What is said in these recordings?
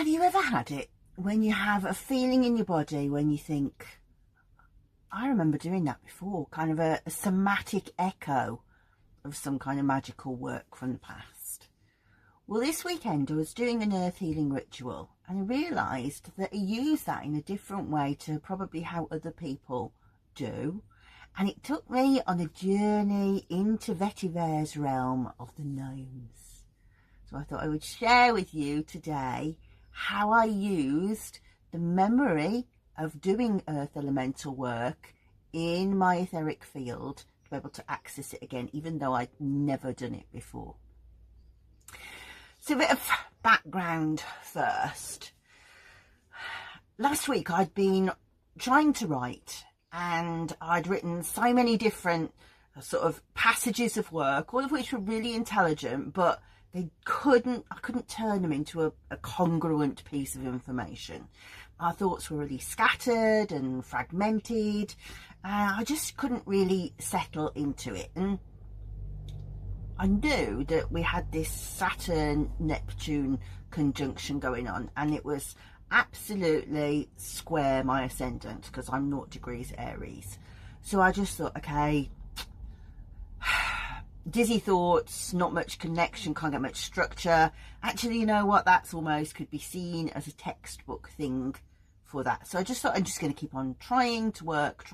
Have you ever had it when you have a feeling in your body when you think, I remember doing that before, kind of a somatic echo of some kind of magical work from the past? Well, this weekend I was doing an earth healing ritual and I realised that I use that in a different way to probably how other people do. And it took me on a journey into Vetiver's realm of the gnomes. So I thought I would share with you today how I used the memory of doing earth elemental work in my etheric field to be able to access it again, even though I'd never done it before. So a bit of background first. Last week I'd been trying to write and I'd written so many different sort of passages of work, all of which were really intelligent, but I couldn't turn them into a congruent piece of information. My thoughts were really scattered and fragmented, and I just couldn't really settle into it. And I knew that we had this Saturn-Neptune conjunction going on, and it was absolutely square my ascendant because I'm 0 degrees Aries. So I just thought, okay, dizzy thoughts, not much connection, can't get much structure. Actually, you know what, that's almost could be seen as a textbook thing for that. So I just thought I'm just going to keep on trying to work.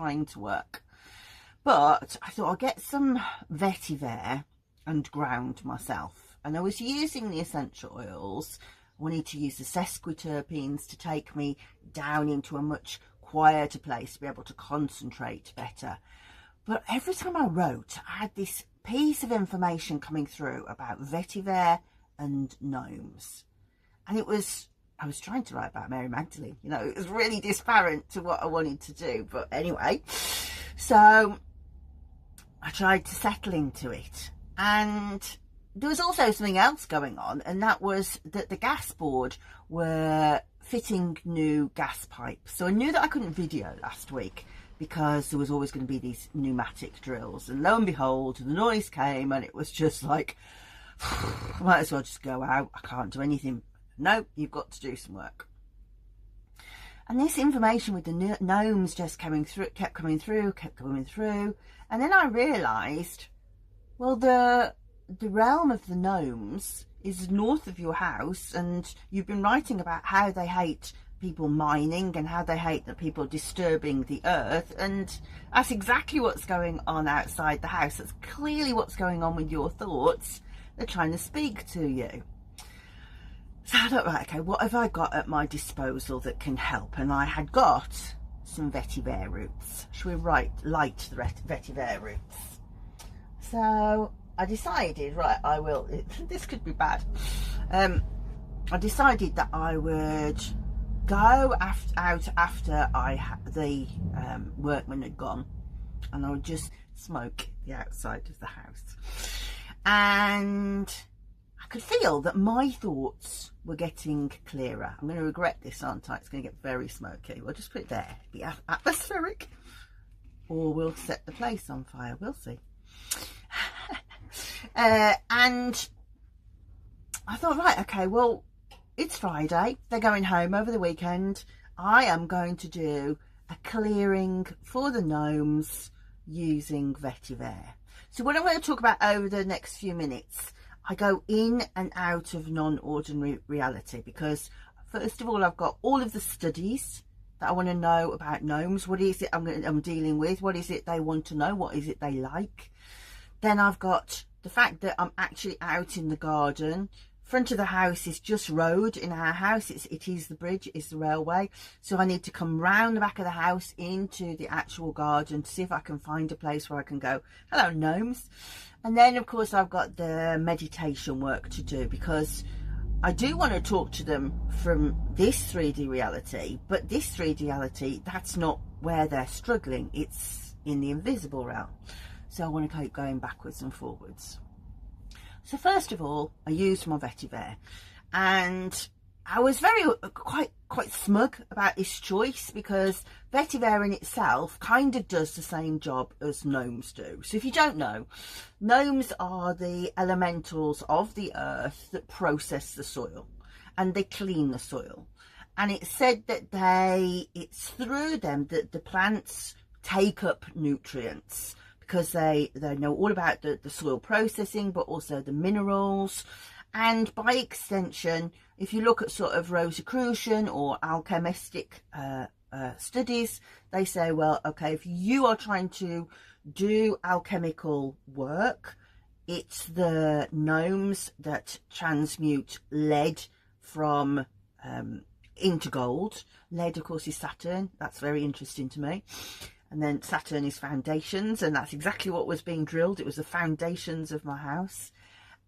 But I thought I'll get some vetiver and ground myself. And I was using the essential oils. I wanted to use the sesquiterpenes to take me down into a much quieter place to be able to concentrate better. But every time I wrote, I had this piece of information coming through about vetiver and gnomes. And I was trying to write about Mary Magdalene, you know, it was really disparate to what I wanted to do. But anyway, so I tried to settle into it. And there was also something else going on, and that was that the gas board were fitting new gas pipes. So I knew that I couldn't video last week because there was always going to be these pneumatic drills. And lo and behold, the noise came and it was just like, I might as well just go out. I can't do anything. No, you've got to do some work. And this information with the gnomes just kept coming through. And then I realised, well, the realm of the gnomes is north of your house, and you've been writing about how they hate people mining and how they hate the people disturbing the earth, and that's exactly what's going on outside the house. That's clearly what's going on with your thoughts. They're trying to speak to you. So I thought, right, okay, what have I got at my disposal that can help? And I had got some vetiver roots. Should we light the vetiver roots? So I decided, right, I will, this could be bad. I decided that I would go out after the workmen had gone, and I would just smoke the outside of the house. And I could feel that my thoughts were getting clearer. I'm going to regret this, aren't I? It's going to get very smoky. We'll just put it there, be atmospheric, or we'll set the place on fire. We'll see. And I thought, right, okay, well, it's Friday, they're going home over the weekend. I am going to do a clearing for the gnomes using vetiver. So what I'm going to talk about over the next few minutes, I go in and out of non-ordinary reality, because first of all, I've got all of the studies that I want to know about gnomes. What is it I'm dealing with? What is it they want to know? What is it they like? Then I've got the fact that I'm actually out in the garden. Front of the house is just road in our house. It is the bridge, it's the railway. So I need to come round the back of the house into the actual garden to see if I can find a place where I can go, hello gnomes. And then of course I've got the meditation work to do, because I do want to talk to them from this 3D reality, but this 3D reality, that's not where they're struggling. It's in the invisible realm. So I want to keep going backwards and forwards. So first of all, I used my vetiver, and I was quite smug about this choice, because vetiver in itself kind of does the same job as gnomes do. So if you don't know, gnomes are the elementals of the earth that process the soil. and they clean the soil. And it said that it's through them that the plants take up nutrients, because they know all about the soil processing, but also the minerals. And by extension, if you look at sort of Rosicrucian or alchemistic studies, they say, well, okay, if you are trying to do alchemical work, it's the gnomes that transmute lead from into gold. Lead, of course, is Saturn. That's very interesting to me. And then Saturn is foundations, and that's exactly what was being drilled. It was the foundations of my house.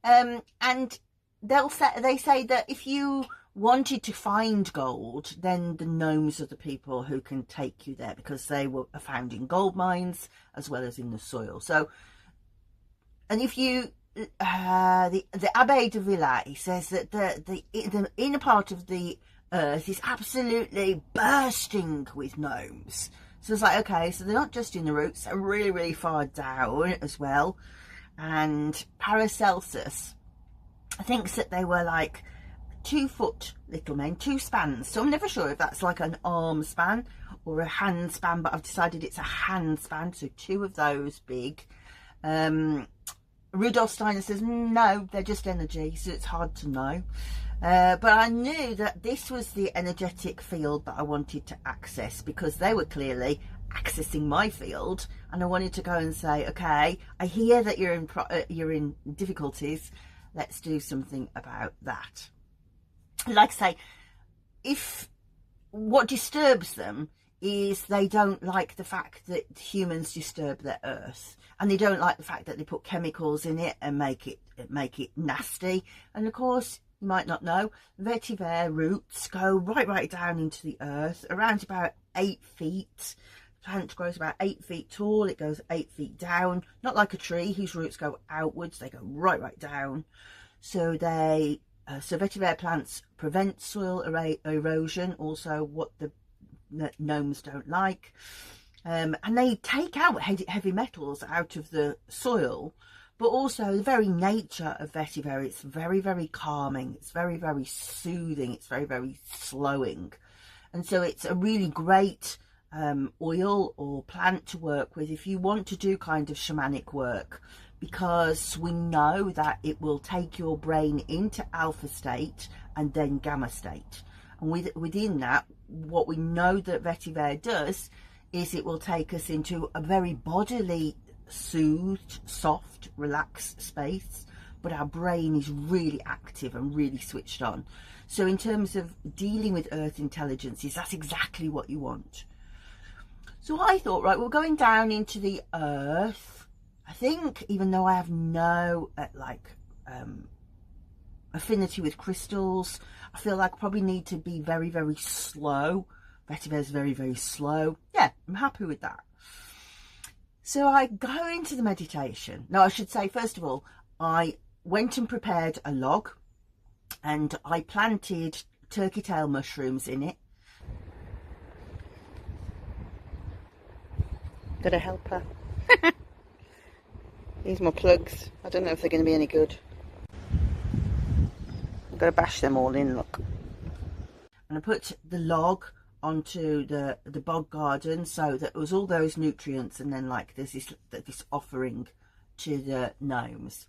And they say that if you wanted to find gold, then the gnomes are the people who can take you there, because they are found in gold mines as well as in the soil. So, and if you the Abbé de Villars, he says that the inner part of the earth is absolutely bursting with gnomes. So it's like, okay, so they're not just in the roots, they're really, really far down as well. And Paracelsus thinks that they were like 2-foot little men, 2 spans. So I'm never sure if that's like an arm span or a hand span, but I've decided it's a hand span, so 2 of those big. Rudolf Steiners says, no, they're just energy, so it's hard to know. But I knew that this was the energetic field that I wanted to access, because they were clearly accessing my field, and I wanted to go and say, okay, I hear that you're in difficulties. Let's do something about that. Like I say, if what disturbs them is they don't like the fact that humans disturb their earth, and they don't like the fact that they put chemicals in it and make it nasty. And of course, you might not know, vetiver roots go right down into the earth, around about 8 feet. The plant grows about 8 feet tall. It goes 8 feet down, not like a tree whose roots go outwards. They go right down. So so vetiver plants prevent soil erosion, also what the gnomes don't like. And they take out heavy metals out of the soil. But also the very nature of vetiver, it's very, very calming. It's very, very soothing. It's very, very slowing. And so it's a really great oil or plant to work with if you want to do kind of shamanic work, because we know that it will take your brain into alpha state and then gamma state. And within that, what we know that vetiver does is it will take us into a very bodily, soothed, soft, relaxed space, but our brain is really active and really switched on. So in terms of dealing with earth intelligences, that's exactly what you want. So I thought, right, we're going down into the earth. I think, even though I have no affinity with crystals, I feel like I probably need to be very, very slow. Vetiver is very, very slow. Yeah, I'm happy with that. So I go into the meditation. Now, I should say, first of all, I went and prepared a log, and I planted turkey tail mushrooms in it. Gotta help her. These are my plugs. I don't know if they're going to be any good. I've got to bash them all in, look. And I put the log onto the bog garden, so that it was all those nutrients, and then like there's this offering to the gnomes.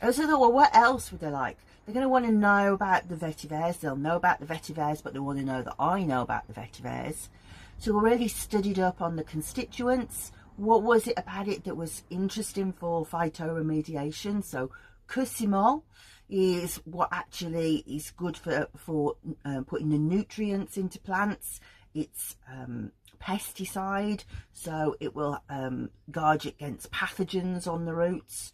And so I thought, well, what else would they like? They're going to want to know about the vetivers. They'll know about the vetivers, but they want to know that I know about the vetivers. So I really studied up on the constituents. What was it about it that was interesting for phytoremediation? So cusimol is what actually is good for putting the nutrients into plants. It's pesticide, so it will guard against pathogens on the roots.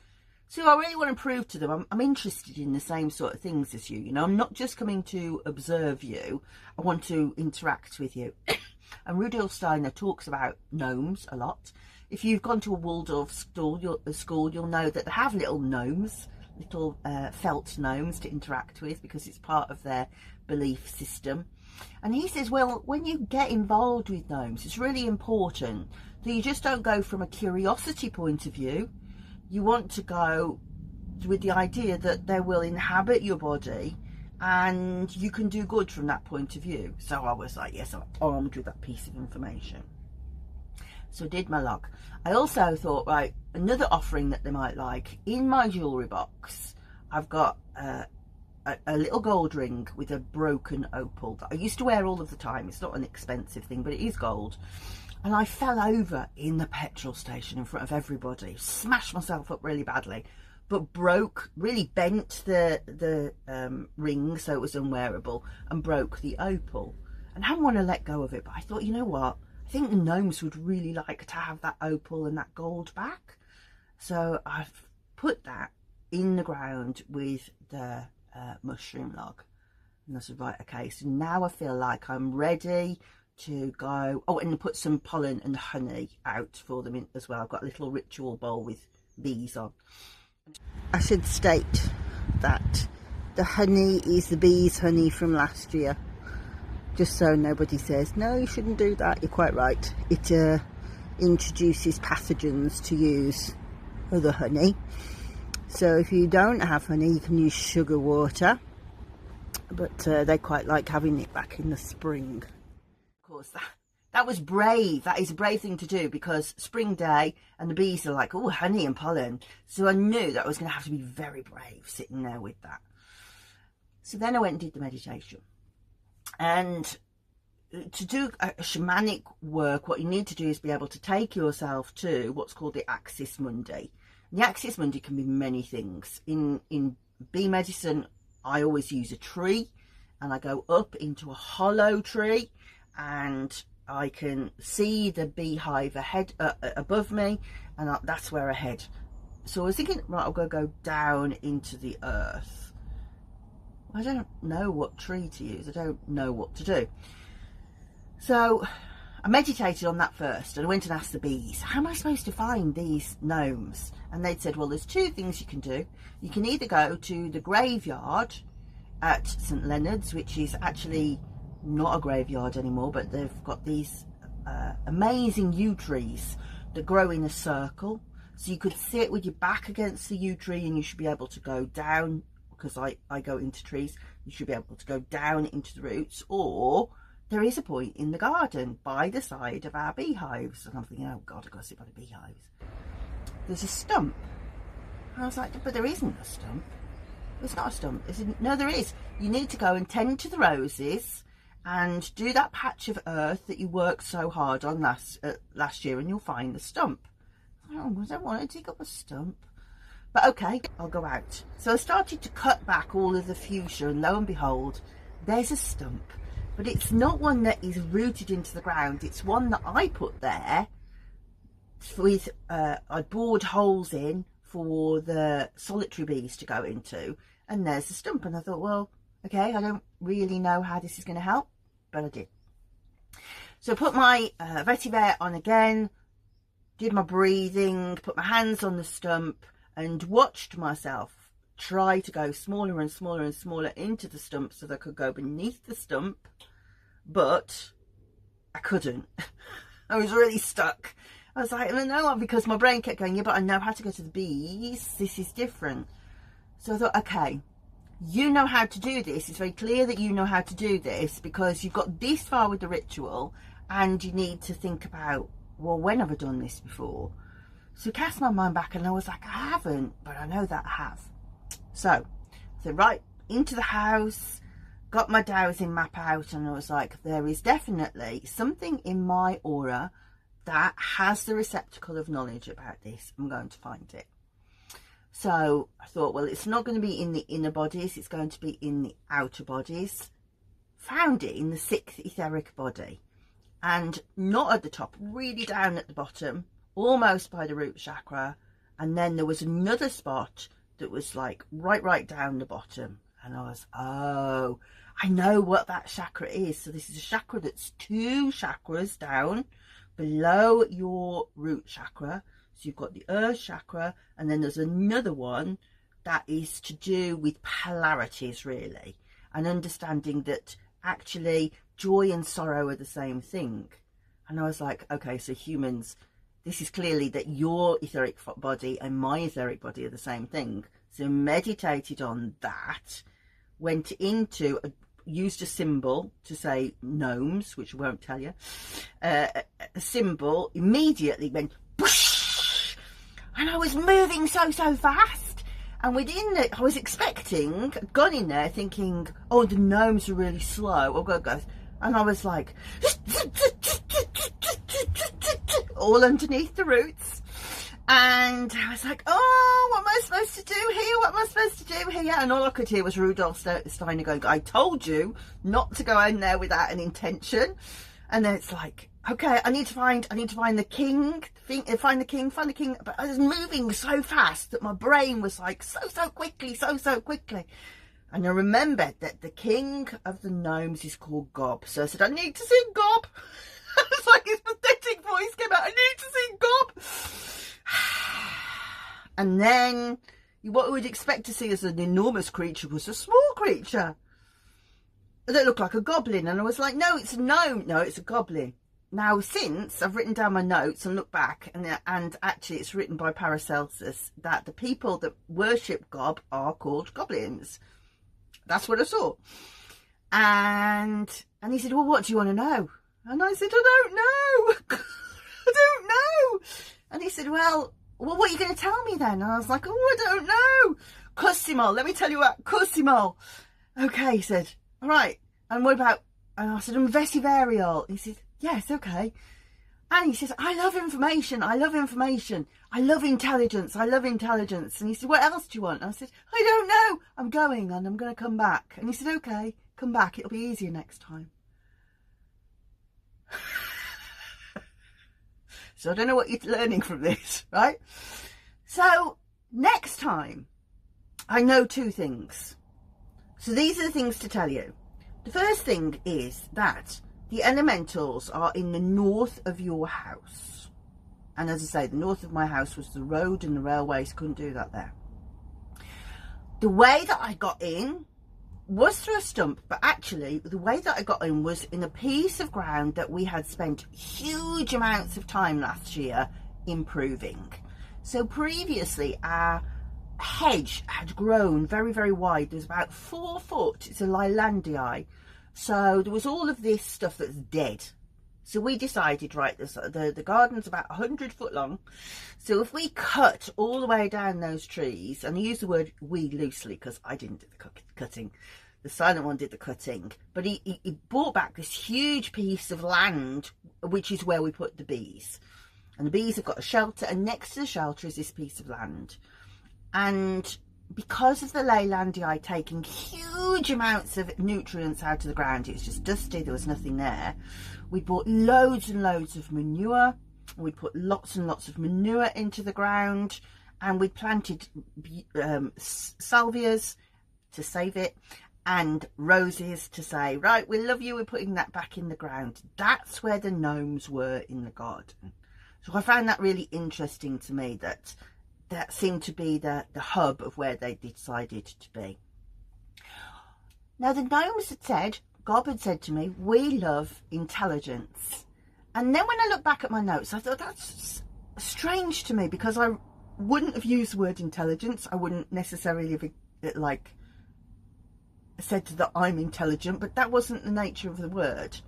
So I really want to prove to them I'm interested in the same sort of things as you. You know, I'm not just coming to observe you. I want to interact with you. And Rudolf Steiner talks about gnomes a lot. If you've gone to a Waldorf school, you'll know that they have little gnomes, little felt gnomes to interact with, because it's part of their belief system. And he says, well, when you get involved with gnomes, it's really important that you just don't go from a curiosity point of view. You want to go with the idea that they will inhabit your body and you can do good from that point of view. So I was like, yes, I'm armed with that piece of information. So I did my log. I also thought, right, another offering that they might like, in my jewellery box, I've got a little gold ring with a broken opal that I used to wear all of the time. It's not an expensive thing, but it is gold. And I fell over in the petrol station in front of everybody, smashed myself up really badly, but really bent the ring so it was unwearable, and broke the opal. And I didn't want to let go of it, but I thought, you know what? I think the gnomes would really like to have that opal and that gold back. So I've put that in the ground with the mushroom log. And I said, right, okay, so now I feel like I'm ready to go. Oh, and put some pollen and honey out for them in, as well. I've got a little ritual bowl with bees on. I should state that the honey is the bees' honey from last year. Just so nobody says, no, you shouldn't do that. You're quite right. It introduces pathogens to use other honey. So if you don't have honey, you can use sugar water. But they quite like having it back in the spring. Of course, that was brave. That is a brave thing to do, because spring day and the bees are like, oh, honey and pollen. So I knew that I was going to have to be very brave sitting there with that. So then I went and did the meditation. And to do a shamanic work, what you need to do is be able to take yourself to what's called the axis mundi. And the axis mundi can be many things. In bee medicine, I always use a tree, and I go up into a hollow tree, and I can see the beehive ahead above me, and that's where I head. So I was thinking, right, I'll go down into the earth. I don't know what tree to use. I don't know what to do. So I meditated on that first, and I went and asked the bees, how am I supposed to find these gnomes? And they'd said, well, there's two things you can do. You can either go to the graveyard at St Leonard's, which is actually not a graveyard anymore, but they've got these amazing yew trees that grow in a circle. So you could sit with your back against the yew tree, and you should be able to go down, because I go into trees, you should be able to go down into the roots. Or there is a point in the garden by the side of our beehives. And I'm thinking, oh God, I've got to sit by the beehives. There's a stump. And I was like, but there isn't a stump. It's not a stump. No, there is. You need to go and tend to the roses and do that patch of earth that you worked so hard on last year, and you'll find the stump. Oh, I don't want to dig up a stump. But okay, I'll go out. So I started to cut back all of the fuchsia, and lo and behold, there's a stump. But it's not one that is rooted into the ground. It's one that I put there with, I bored holes in for the solitary bees to go into. And there's the stump. And I thought, well, okay, I don't really know how this is going to help, but I did. So I put my Vetiver on again, did my breathing, put my hands on the stump, and watched myself try to go smaller and smaller and smaller into the stump so that I could go beneath the stump, but I couldn't. I was really stuck. I was like, no, because my brain kept going, yeah, but I know how to go to the bees. This is different. So I thought, okay, you know how to do this. It's very clear that you know how to do this, because you've got this far with the ritual, and you need to think about, well, when have I done this before? So I cast my mind back, and I was like, I haven't, but I know that I have. So right into the house, got my dowsing map out, and I was like, there is definitely something in my aura that has the receptacle of knowledge about this. I'm going to find it. So I thought, well, it's not going to be in the inner bodies, it's going to be in the outer bodies. Found it in the 6th etheric body, and not at the top, really down at the bottom, almost by the root chakra. And then there was another spot that was like right down the bottom, and I was, oh, I know what that chakra is. So this is a chakra that's 2 chakras down below your root chakra. So you've got the earth chakra, and then there's another one that is to do with polarities, really, and understanding that actually joy and sorrow are the same thing. And I was like, okay, so humans, this is clearly that your etheric body and my etheric body are the same thing. So meditated on that, went into used a symbol to say gnomes, which I won't tell you. A symbol immediately went whoosh, and I was moving so fast. And within it, I was expecting, gone in there thinking, oh, the gnomes are really slow. Oh, go. And I was like, all underneath the roots. And I was like, oh, what am I supposed to do here? What am I supposed to do here? And all I could hear was Rudolf Steiner going, I told you not to go in there without an intention. And then it's like, okay, I need to find the king, find the king. But I was moving so fast that my brain was like, so quickly. And I remembered that the king of the gnomes is called Gob. So I said, I need to sing Gob. It's like his pathetic voice came out, I need to sing Gob. And then what we would expect to see as an enormous creature was a small creature that looked like a goblin. And I was like, no, it's a gnome. No, it's a goblin. Now, since I've written down my notes and looked back, and actually it's written by Paracelsus that the people that worship Gob are called goblins. That's what I saw. And he said, well, what do you want to know? And I said, I don't know. I don't know. And he said, well, what are you going to tell me then? And I was like, oh, I don't know. Cosimo, let me tell you what, Cosimo. Okay, he said, all right. And what about, and I said, I'm Vetiverial. He said, yes, okay. And he says, I love information. I love intelligence. And he said, what else do you want? And I said, I don't know. I'm going and I'm going to come back. And he said, okay, come back. It'll be easier next time. So I don't know what you're learning from this, right? So next time, I know two things. So these are the things to tell you. The first thing is that the elementals are in the north of your house. And as I say, the north of my house was the road and the railways, couldn't do that there. The way that I got in was through a stump, but actually the way that I got in was in a piece of ground that we had spent huge amounts of time last year improving. So previously our hedge had grown very wide. There's about 4 foot. It's a Lilandii. So there was all of this stuff that's dead. So we decided, right, the garden's about 100 foot long. So if we cut all the way down those trees, and I use the word we loosely because I didn't do the cutting, the silent one did the cutting, but he brought back this huge piece of land, which is where we put the bees. And the bees have got a shelter, and next to the shelter is this piece of land. And because of the Leylandii taking huge amounts of nutrients out of the ground, it was just dusty, there was nothing there. We bought loads and loads of manure. We put lots and lots of manure into the ground, and we planted salvias to save it, and roses to say, right, we love you, we're putting that back in the ground. That's where the gnomes were in the garden. So I found that really interesting to me, that seemed to be the hub of where they decided to be. Now the gnomes had said, Gob had said to me, we love intelligence. And then when I look back at my notes, I thought that's strange to me, because I wouldn't have used the word intelligence. I wouldn't necessarily have like said that I'm intelligent, but that wasn't the nature of the word.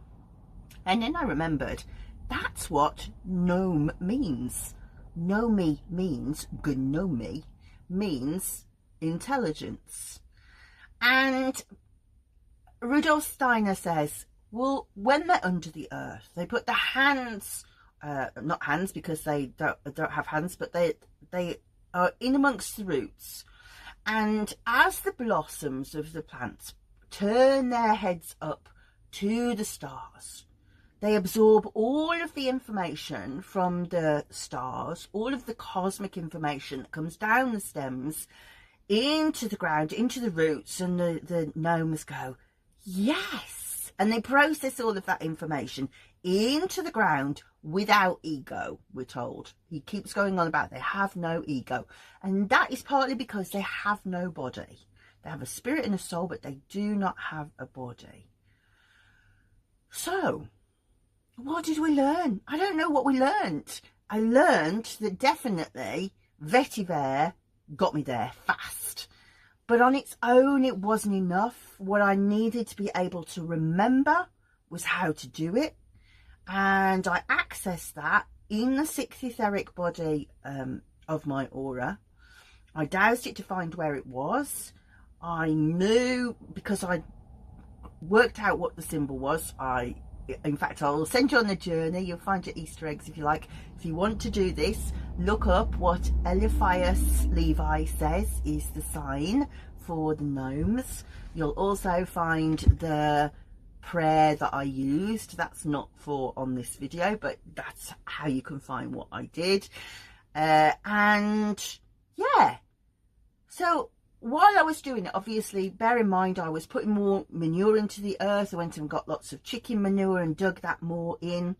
And then I remembered, that's what gnome means. Gnome means, gnome means intelligence. And Rudolf Steiner says, well, when they're under the earth, they put the hands, not hands because they don't have hands, but they are in amongst the roots. And as the blossoms of the plants turn their heads up to the stars, they absorb all of the information from the stars, all of the cosmic information that comes down the stems into the ground, into the roots, and the gnomes go, yes! And they process all of that information into the ground without ego, we're told. He keeps going on about they have no ego. And that is partly because they have no body. They have a spirit and a soul, but they do not have a body. So, what did we learn? I don't know what we learned. I learned that definitely Vetiver got me there fast. But on its own, it wasn't enough. What I needed to be able to remember was how to do it. And I accessed that in the 6th etheric body of my aura. I dowsed it to find where it was. I knew, because I worked out what the symbol was. In fact, I'll send you on the journey. You'll find your Easter eggs if you like. If you want to do this, look up what Eliphas Levi says is the sign for the gnomes. You'll also find the prayer that I used. That's not for on this video, but that's how you can find what I did. And yeah, so while I was doing it, obviously, bear in mind I was putting more manure into the earth. I went and got lots of chicken manure and dug that more in.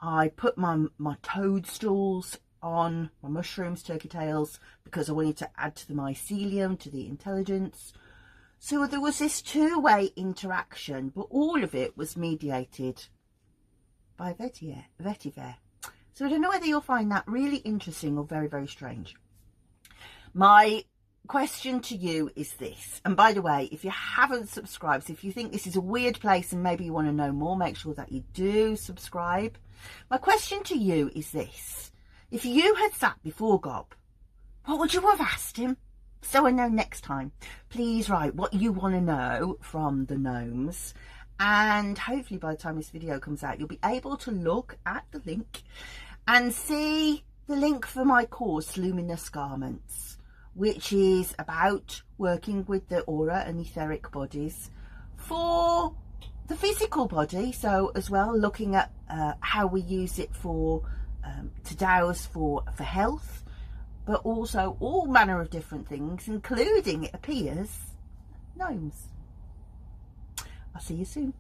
I put my toadstools on, my mushrooms, turkey tails, because I wanted to add to the mycelium, to the intelligence. So there was this two-way interaction, but all of it was mediated by Vetiver. So I don't know whether you'll find that really interesting or very, very strange. My question to you is this, and by the way, if you haven't subscribed, so if you think this is a weird place and maybe you want to know more, make sure that you do subscribe. My question to you is this: if you had sat before Gob, what would you have asked him? So I know next time. Please write what you want to know from the gnomes, and hopefully by the time this video comes out, you'll be able to look at the link and see the link for my course, Luminous Garments, which is about working with the aura and etheric bodies for the physical body. So as well, looking at how we use it for to douse for health, but also all manner of different things, including, it appears, gnomes. I'll see you soon.